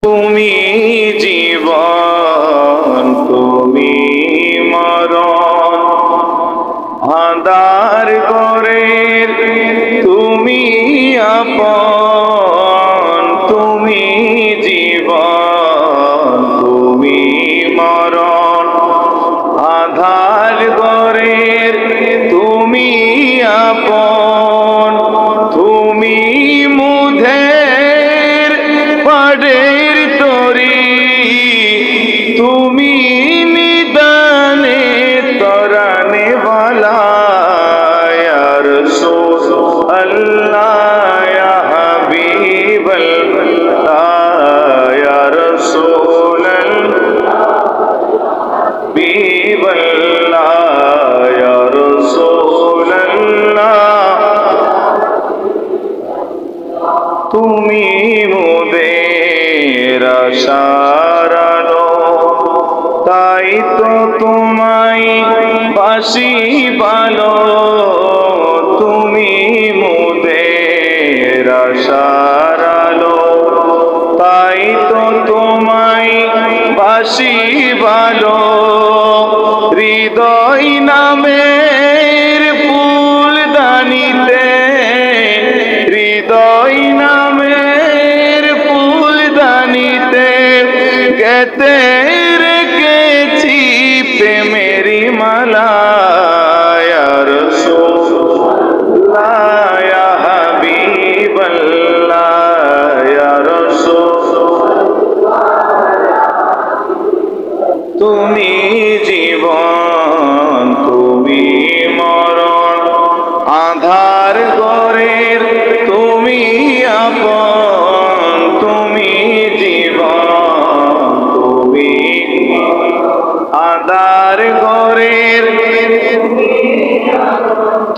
তুমি জীবন তুমি মরণ আঁধার ঘরের তুমি আপন তুমি জীবন তুমি মরণ আঁধার ঘরের তুমি আপন তুমি মুধের পাড়ের তরি তুমি নিদানে তরানে वाला या रसूल अल्लाह या हबीब अल्लाह या रसूल हबीब अल्लाह या रसूल अल्लाह তুমি মোদের আশার আলো তাই তো তোমায় বাসি ভালো তুমি মোদের আশার আলো তাই তো তোমায় বাসি ভালো হৃদয় নামের ফুলদানিতে হৃদয় নামের ফুলদানিতে গেতে রেখেছি প্রেমেরি মালা या रसूलल्लाह या हबीबल्लाह या रसूलल्लाह তুমি জীবন তুমি মরণ আঁধার ঘরের তুমি আপন তুমি জীবন তুমি আঁধার ঘরের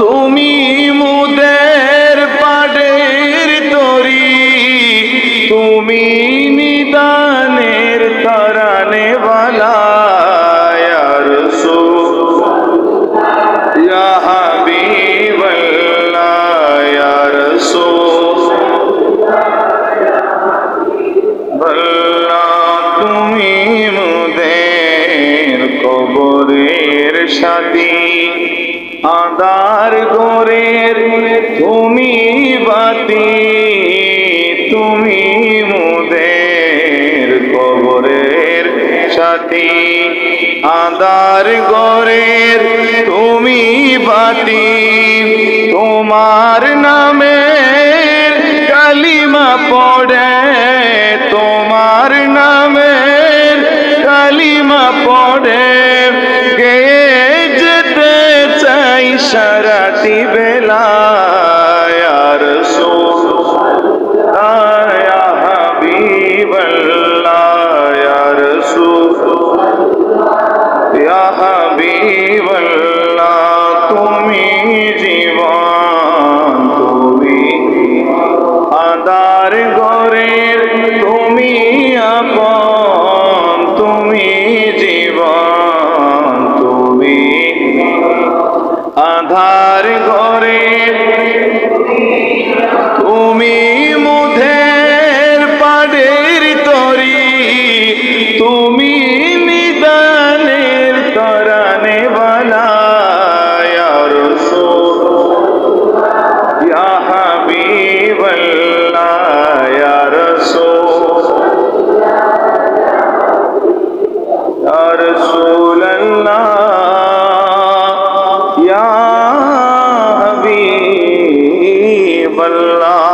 তুমি মুদের পাড়ের তরি তুমি নিদানের তরানে वाला या रसूल या हबीब अल्लाह या रसूल अल्लाह তুমি মুদের কবরের সাথী আঁধার ঘরের তুমি বাতি তুমি মুদের কবরের সাথী আঁধার ঘরের তুমি বাতি তোমার নামের কালিমা পড়ে তোমার নামের কালিমা পড়ে গেয়ে যেতে চাই সারাটি বেলা या रसूलल्लाह या हबीबल्लाह या रसूलल्लाह या हबीबल्लाह তুমি জীবন তুমি আঁধার ঘরের তুমি আপন তুমি জীবন তুমি আঁধার ঘরের তুমি মুধের পাড়ের তরি তুমি নিদানের তরানে वाला या रसूल या हबीब अल्लाह या रसूल या रसूल अल्लाह या हबीब अल्लाह